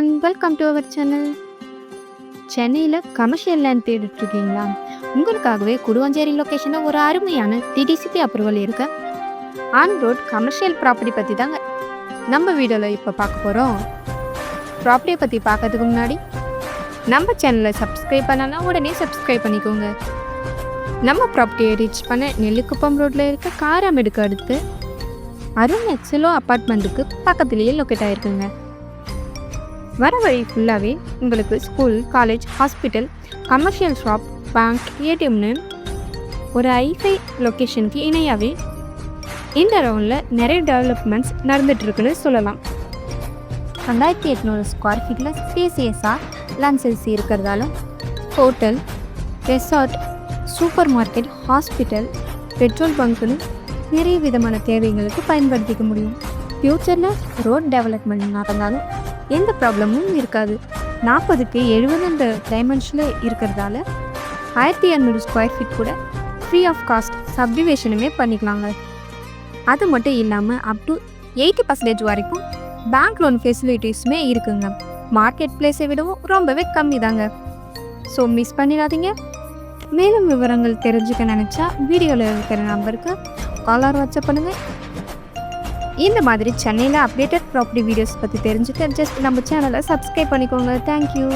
Everyone, welcome to our channel. சென்னையில் commercial land தேடிட்டு இருக்கீங்களா? உங்களுக்காகவே குடுவாஞ்சேரி லொக்கேஷனில் ஒரு அருமையான டிடிசிபி அப்ரூவல் இருக்க ஆன் ரோட் கமர்ஷியல் ப்ராப்பர்ட்டி பற்றி தாங்க நம்ம வீடியோவில் இப்போ பார்க்க போகிறோம். ப்ராப்பர்ட்டியை பற்றி பார்க்கறதுக்கு முன்னாடி நம்ம சேனலை சப்ஸ்கிரைப் பண்ணலாம், உடனே சப்ஸ்கிரைப் பண்ணிக்கோங்க. நம்ம ப்ராப்பர்ட்டியை ரீச் பண்ண நெல்லிக்குப்பம் ரோட்டில் இருக்க காராமேடுக்கு அடுத்து அருண் எக்ஸலோ அப்பார்ட்மெண்ட்டுக்கு பக்கத்துலேயே லொக்கேட் ஆகிருக்குங்க. வர வழி ஃபுல்லாகவே உங்களுக்கு school, college, hospital, commercial shop, bank, ஏடிஎம்னு ஒரு ஐஃபை லொக்கேஷனுக்கு இணையாகவே இந்த ரவுண்டில் நிறைய டெவலப்மெண்ட்ஸ் நடந்துகிட்ருக்குன்னு சொல்லலாம். 2800 ஸ்கொயர் ஃபீட்டில் ஸ்பேசியஸாக லேண்ட் சேல்ஸ் இருக்கிறதாலும் hotel, resort, supermarket, hospital, petrol பங்க்குன்னு நிறைய விதமான தேவைகளுக்கு பயன்படுத்திக்க முடியும். ஃப்யூச்சரில் ரோட் டெவலப்மெண்ட் நடந்தாலும் எந்த ப்ராப்ளமும் இருக்காது. 40க்கு 70 டைமென்ஷனில் இருக்கிறதால 1200 ஸ்கொயர் ஃபீட் கூட ஃப்ரீ ஆஃப் காஸ்ட் சப்டிவிஷனுமே பண்ணிக்கலாங்க. அது மட்டும் இல்லாமல் அப் டு 80% வரைக்கும் பேங்க் லோன் ஃபெசிலிட்டிஸுமே இருக்குங்க. மார்க்கெட் பிளேஸை விடவும் ரொம்பவே கம்மி தாங்க. ஸோ மிஸ் பண்ணிடாதீங்க. மேலும் விவரங்கள் தெரிஞ்சுக்க நினச்சா வீடியோவில் இருக்கிற நம்பருக்கு கால் ஆர் வாட்ஸ்அப் பண்ணுங்கள். இந்த மாதிரி சென்னையில் அப்டேட்டட் ப்ராப்பர்ட்டி வீடியோஸ் பற்றி தெரிஞ்சுக்க ஜஸ்ட் நம்ம சேனலை சப்ஸ்கிரைப் பண்ணிக்கோங்க. தேங்க்யூ.